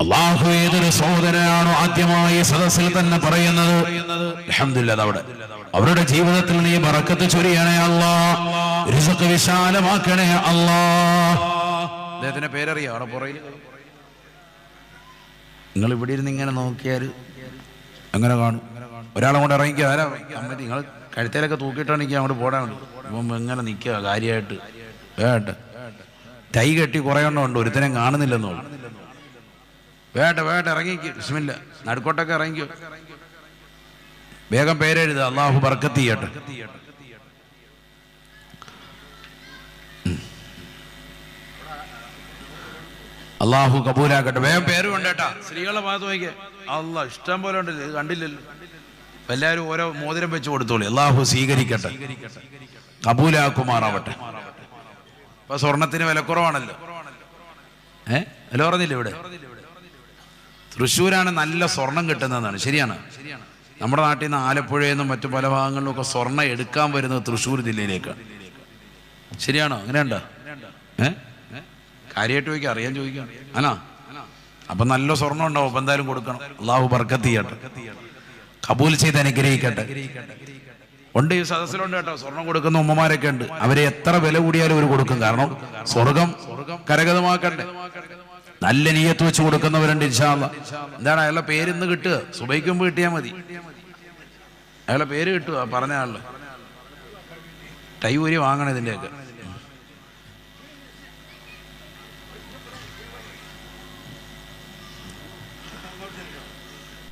അള്ളാഹു ഏതൊരു സഹോദരനാണോ ആദ്യമായി സദസ്സിൽ തന്നെ പറയുന്നത് അൽഹംദുലില്ലാഹ്, അവിടെ അവരുടെ ജീവിതത്തിൽ നീ ബറക്കത്ത് ചൊരിയണേ അല്ലാഹ്, റിസ്ഖ് വിശാലമാക്കണേ അല്ലാഹ്. അദ്ദേഹത്തിന്റെ പേരറിയാം, അവിടെ പുറകിൽ നിങ്ങൾ ഇവിടെ ഇരുന്ന് ഇങ്ങനെ നോക്കിയാൽ എങ്ങനെ കാണും? ഒരാളെ കൊണ്ട് ഇറങ്ങിക്കുക, ആരാ കമ്പനി, നിങ്ങൾ കഴുത്തേലൊക്കെ തൂക്കിയിട്ടാണ് എനിക്ക് അങ്ങോട്ട് പോടാൻ എങ്ങനെ നിൽക്കുക കാര്യമായിട്ട്. വേണ്ട ടൈ കെട്ടി കുറേ എണ്ണം ഉണ്ട്, ഒരുത്തരം കാണുന്നില്ലെന്നോ. വേണ്ട ഇറങ്ങിക്കോ, ബിസ്മില്ലാ, നടുക്കോട്ടൊക്കെ ഇറങ്ങിക്കോ, വേഗം പേരെഴുതുക. അള്ളാഹു ബർക്കത്ത് ചെയ്യട്ടെ. അള്ളാഹു കബൂലാക്കട്ടെ. വേഗം പേര് കൊണ്ടേട്ടാ. സ്ത്രീകളുടെ ഭാഗത്ത് നോക്കിയേ, അള്ളാഹ് ഇഷ്ടം പോലെ ഉണ്ട്, ഇത് കണ്ടില്ലല്ലോ. എല്ലാവരും ഓരോ മോതിരം വെച്ച് കൊടുത്തോളി. അള്ളാഹു സ്വീകരിക്കട്ടെ, കബൂലാക്കുമാറാവട്ടെ. ഇപ്പൊ സ്വർണത്തിന് വിലക്കുറവാണല്ലോ. വില പറഞ്ഞില്ല, ഇവിടെ തൃശ്ശൂരാണ് നല്ല സ്വർണം കിട്ടുന്നതാണ്. ശരിയാണ്. നമ്മുടെ നാട്ടിൽ നിന്ന് ആലപ്പുഴയിൽ നിന്നും മറ്റു പല ഭാഗങ്ങളിലും ഒക്കെ സ്വർണം എടുക്കാൻ വരുന്നത് തൃശ്ശൂർ ജില്ലയിലേക്കാണ്. ശരിയാണോ? അങ്ങനെയുണ്ടോ? കാര്യമായിട്ട് ചോദിക്കാം, അറിയാൻ ചോദിക്കാം. അനാ അപ്പൊ നല്ല സ്വർണം ഉണ്ടാവും, അപ്പൊ എന്തായാലും കൊടുക്കണം. അള്ളാഹു ബർക്കത്ത് ചെയ്യട്ടെ, കബൂൽ ചെയ്ത് അനുഗ്രഹിക്കട്ടെ. ഉണ്ട്, ഈ സദസ്സിലുണ്ട് കേട്ടോ, സ്വർണം കൊടുക്കുന്ന ഉമ്മമാരൊക്കെ ഉണ്ട്. അവരെ എത്ര വില കൂടിയാലും അവർ കൊടുക്കും. കാരണം സ്വർഗം കരഗതമാക്കണ്ടേ. നല്ല നിയ്യത്ത് വെച്ച് കൊടുക്കുന്നവരുണ്ട്. ഇൻഷാ അല്ലാഹ്. എന്താണ് അയാളുടെ പേര് ഇന്ന് കിട്ടുക? സുബൈക്ക് മുമ്പ് കിട്ടിയാൽ മതി. അയാളുടെ പേര് കിട്ടുക, പറഞ്ഞ ആള് ടൈ ഊരി വാങ്ങണം. ഇതിൻ്റെയൊക്കെ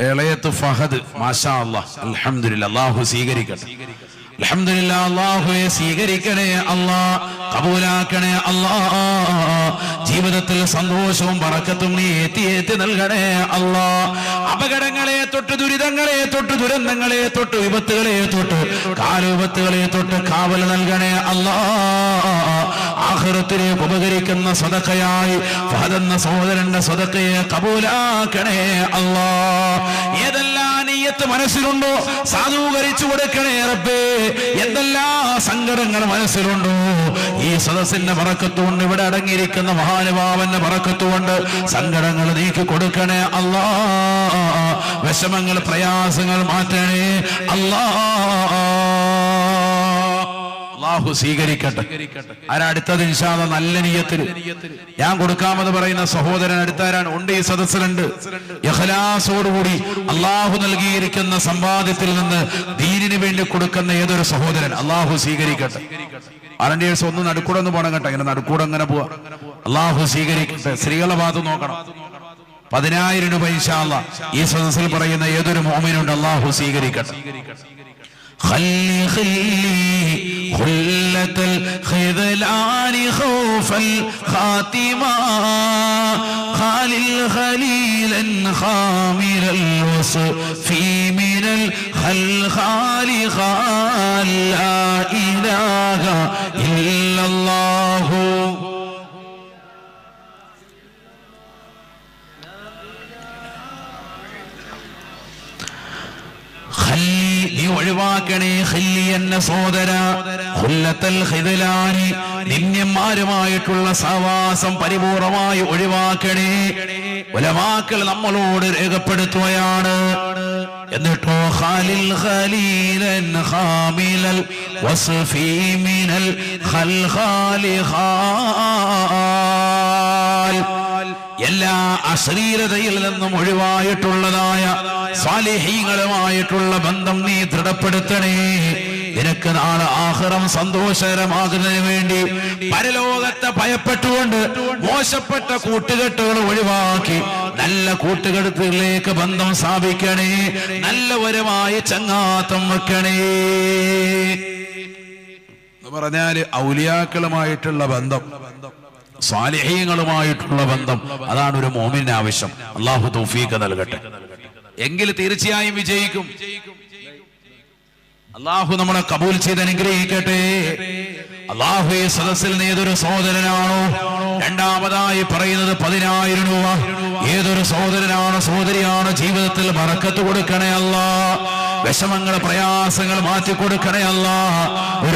എളയത്ത് ഫഹദ്, മാഷാ അല്ലാഹ്, അൽഹംദുലില്ലാഹ്. അല്ലാഹു സ്വീകരിക്കട്ടെ. അൽഹംദുലില്ലാഹ്. അല്ലാഹുവേ സ്വീകരിക്കണേ അല്ലാഹ്, കബൂലാക്കണേ അല്ലാഹ്. ജീവിതത്തിൽ സന്തോഷവും ബറക്കത്തും നീ ഏറ്റി നൽകണേ അല്ലാഹ്. അപകടങ്ങളെ തൊട്ട്, ദുരിതങ്ങളെ തൊട്ട്, ദുരന്തങ്ങളെ തൊട്ട്, വിപത്തുകളെ തൊട്ട്, കാലവിപത്തുകളെ തൊട്ട് കാവൽ നൽകണേ അല്ലാഹ്. ആഖിറത്തിലേക്ക് ഉപകരിക്കുന്ന സദഖയായി ഫഹദ് എന്ന സഹോദരന്റെ സദഖയെ കബൂലാക്കണേ അല്ലാഹ്. ഏതെല്ലാം നിയ്യത്ത് മനസ്സിലുണ്ടോ സാധൂകരിച്ചു കൊടുക്കണേ റബ്ബേ. എന്തെല്ലാം സങ്കടങ്ങൾ മനസ്സിലുണ്ടോ ഈ സദസ്സിന്റെ ബറക്കത്തുകൊണ്ട്, ഇവിടെ അടങ്ങിയിരിക്കുന്ന മഹാനുഭാവന്റെ ബറക്കത്തുകൊണ്ട് സങ്കടങ്ങൾ നീക്കി കൊടുക്കണേ അല്ലാഹ്. വിഷമങ്ങൾ പ്രയാസങ്ങൾ മാറ്റണേ അല്ലാഹ്. അല്ലാഹു സ്വീകരിക്കട്ടെ. ആരടുത്തത് ഇൻഷാ അല്ലാഹ് നല്ല നിയ്യത്തിൽ ഞാൻ കൊടുക്കാമെന്ന് പറയുന്ന സഹോദരൻ അടുത്താരാണ് ഉണ്ട് ഈ സദസ്സിലുണ്ട്. ഇഖ്ലാസോടുകൂടി അല്ലാഹു നൽകിയിരിക്കുന്ന സമ്പാദ്യത്തിൽ നിന്ന് ദീനിന് വേണ്ടി കൊടുക്കുന്ന ഏതൊരു സഹോദരൻ അല്ലാഹു സ്വീകരിക്കട്ടെ. ആരണ്ടേഴ്സ് ഒന്ന് നടുക്കൂടെ ഒന്ന് പോകണം കേട്ടോ. ഇങ്ങനെ നടുക്കൂടെ അങ്ങനെ പോവാ. അല്ലാഹു സ്വീകരിക്കട്ടെ. സ്ത്രീകളുടെ ഭാഗത്ത് നോക്കണം. 10,000 രൂപ ഇൻഷാ അല്ലാഹ് ഈ സദസ്സിൽ പറയുന്ന ഏതൊരു മുഅ്മിനുണ്ട് അല്ലാഹു സ്വീകരിക്കട്ടെ. خلي خلة الخذلان خوف الخاتمة خالل خليلا خامل الوصف من الخلخال خال لا إله إلا الله. നീ ഒഴിവാക്കണേ ഖില്ലി എന്ന സോദര ഖുല്ലത്തൽ ഖിദ്ലാനി നിന്യന്മാരുമായിട്ടുള്ള സഹവാസം പരിപൂർണമായി ഒഴിവാക്കണേ. ഉലമാക്കൾ നമ്മളോട് രേഖപ്പെടുത്തുകയാണ്. എന്നിട്ടോ ഖാലിൽ ഖലീലൻ ഖാമിലൽ വസ്ഫി മിനൽ ഖൽഖാലി ഖാൽ എല്ലാ അശ്ലീലതയിൽ നിന്നും ഒഴിവായിട്ടുള്ളതായ സ്വാലിഹീങ്ങളുമായിട്ടുള്ള ബന്ധം നീ ദൃഢപ്പെടുത്തണേ. നിനക്ക് നാളെ ആഖിറം സന്തോഷകരമാകുന്നതിന് വേണ്ടി പരലോകത്തെ ഭയപ്പെട്ടുകൊണ്ട് മോശപ്പെട്ട കൂട്ടുകെട്ടുകൾ ഒഴിവാക്കി നല്ല കൂട്ടുകെട്ടിലേക്ക് ബന്ധം സ്ഥാപിക്കണേ. നല്ലവരുമായി ചങ്ങാത്തം വെക്കണേ എന്ന് പറഞ്ഞാല് ഔലിയാക്കളുമായിട്ടുള്ള ബന്ധം, സ്വാലിഹീങ്ങളുമായിട്ടുള്ള ബന്ധം, അതാണ് ഒരു മോമിന് ആവശ്യം. അല്ലാഹു തൗഫീഖ് നൽകട്ടെ. എങ്കിൽ തീർച്ചയായും വിജയിക്കും. അല്ലാഹു നമ്മളെ കബൂൽ ചെയ്ത് അനുഗ്രഹിക്കട്ടെ. അല്ലാഹു ഈ സദസ്സിൽ ഏതൊരു സഹോദരനാണോ രണ്ടാമതായി പറയുന്നത് 10,000 രൂപ ഏതൊരു സഹോദരനാണ് സഹോദരിയാണ് ജീവിതത്തിൽ ബറക്കത്ത് കൊടുക്കണേ അല്ലാഹ്. വിഷമങ്ങൾ പ്രയാസങ്ങൾ മാറ്റിക്കൊടുക്കണേ അല്ലാഹ്.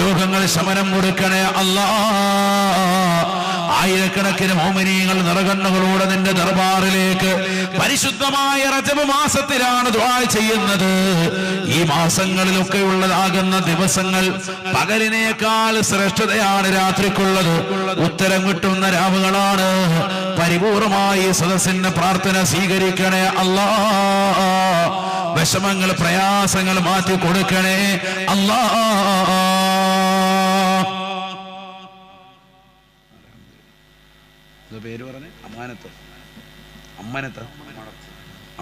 രോഗങ്ങൾ ശമനം കൊടുക്കണേ അല്ലാഹ്. ആയിരക്കണക്കിന് മോമിനീങ്ങൾ നിറകണ്ണുകളോടെ നിന്റെ ദർബാറിലേക്ക് പരിശുദ്ധമായ റജബ് മാസത്തിലാണ് ദുആ ചെയ്യുന്നത്. ഈ മാസങ്ങളിലൊക്കെ ഉള്ളതാകുന്ന ദിവസങ്ങൾ പകലിനേക്കാൾ ശ്രേഷ്ഠതയാണ് രാത്രിക്കുള്ളത്. ഉത്തരം കിട്ടുന്ന രാവുകളാണ്. പരിപൂർണമായി സദസ്സിന്റെ പ്രാർത്ഥന സ്വീകരിക്കണേ അല്ലാഹ്. വിഷമങ്ങൾ പ്രയാസങ്ങൾ മാറ്റി കൊടുക്കണേ അല്ലാഹ്. പേര് പറഞ്ഞ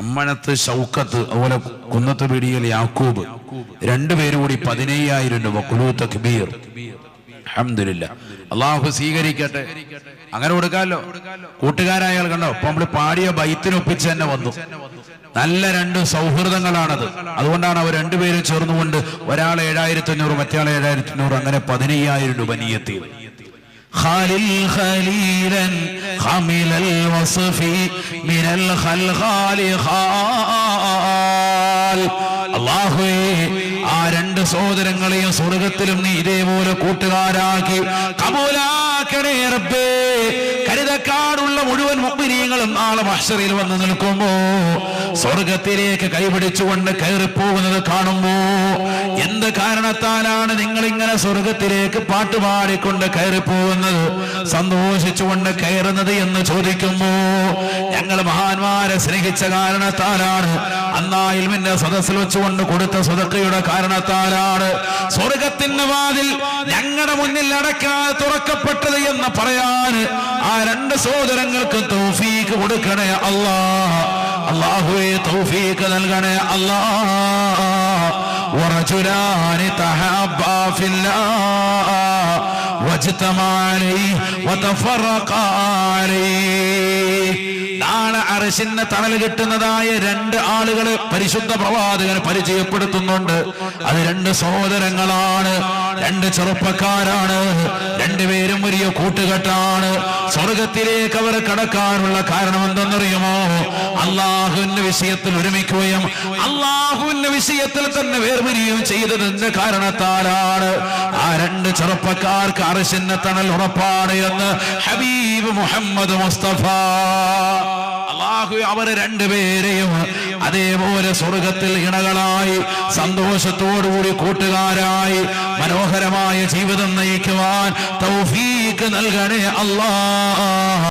അമ്മനത്ത് ഷൗക്കത്ത്, അതുപോലെ കുന്നത്ത് പീടികയിൽ യാക്കൂബ്, രണ്ടുപേരും കൂടി 15,000 രൂപ ഖുലൂ തക്ബീർ. അൽഹംദുലില്ലാഹ്. അല്ലാഹു സ്വീകരിക്കട്ടെ. അങ്ങനെ കൊടുക്കാമല്ലോ. കൂട്ടുകാരായാൽ കണ്ടോ ഇപ്പൊ നമ്മള് പാടിയ ബൈത്തിനൊപ്പിച്ച് തന്നെ വന്നു. നല്ല രണ്ട് സൗഹൃദങ്ങളാണത്. അതുകൊണ്ടാണ് അവർ രണ്ടുപേരും ചേർന്നുകൊണ്ട് ഒരാൾ 7,500 മറ്റേ 7,500 അങ്ങനെ 15,000 രൂപ നിയ്യത്ത് ചെയ്തു. خالل خليلا خامل الوصف من الخلخال خال. അല്ലാഹുവേ ആ രണ്ട് സഹോദരങ്ങളെയും സ്വർഗത്തിലും നീ ഇതേപോലെ കൂട്ടുകാരാക്കി കബൂലാക്കണേ റബ്ബേ. കരുതക്കാടുള്ള മുഴുവൻ മുഅ്മിനീങ്ങളും നാളെ മഹ്ശറിൽ വന്ന് നിൽക്കുമ്പോ സ്വർഗത്തിലേക്ക് കൈപിടിച്ചുകൊണ്ട് കയറിപ്പോകുന്നത് കാണുമ്പോ എന്ത് കാരണത്താലാണ് നിങ്ങൾ ഇങ്ങനെ സ്വർഗത്തിലേക്ക് പാട്ടുപാടിക്കൊണ്ട് കയറിപ്പോകുന്നത്, സന്തോഷിച്ചുകൊണ്ട് കയറുന്നത് എന്ന് ചോദിക്കുമ്പോ ഞങ്ങൾ മഹാന്മാരെ സ്നേഹിച്ച കാരണത്താലാണ്, അന്നാ ഇൽമിന്റെ സദസ്സിൽ വെച്ചുകൊണ്ട് കൊടുത്ത സദഖയുടെ കാരണത്താലാണ് സ്വർഗത്തിന്റെ വാതിൽ ഞങ്ങളുടെ മുന്നിൽ അടയ്ക്കാതെ തുറക്കപ്പെട്ടത് എന്ന് പറയാൻ ആ രണ്ട് സഹോദരങ്ങൾക്ക് തൗഫീഖ് കൊടുക്കണേ അല്ലാഹ്. അല്ലാഹുവേ തൗഫീഖ് നൽകണേ അല്ലാഹ്. ورجلان تحابا في الله فاجتمع عليه وتفرقا عليه. നാളെ അർശിന്റെ തണൽ കിട്ടുന്നതായ രണ്ട് ആളുകളെ പരിശുദ്ധ പ്രവാചകൻ പരിചയപ്പെടുത്തുന്നുണ്ട്. അത് രണ്ട് സഹോദരങ്ങളാണ്, രണ്ട് ചെറുപ്പക്കാരാണ്, രണ്ടുപേരും വലിയ കൂട്ടുകെട്ടാണ്. സ്വർഗത്തിലേക്ക് അവർ കടക്കാനുള്ള കാരണം എന്തെന്നറിയുമോ? അള്ളാഹുവിന്റെ വിഷയത്തിൽ ഒരുമിക്കുകയും അള്ളാഹുവിന്റെ വിഷയത്തിൽ തന്നെ വേർപിരിയുകയും ചെയ്തതിന്റെ കാരണത്താലാണ്. ആ രണ്ട് ചെറുപ്പക്കാർക്ക് അർശിന്റെ തണൽ ഉറപ്പാണ് എന്ന് ഹബീബ് മുഹമ്മദ് മുസ്തഫ. അല്ലാഹു അവരെ രണ്ടുപേരെയും അതേപോലെ സ്വർഗത്തിൽ ഇണകളായി സന്തോഷത്തോടുകൂടി കൂട്ടുകാരായി മനോഹരമായ ജീവിതം നയിക്കുവാൻ തൗഫീഖ് നൽകണേ അല്ലാഹ്.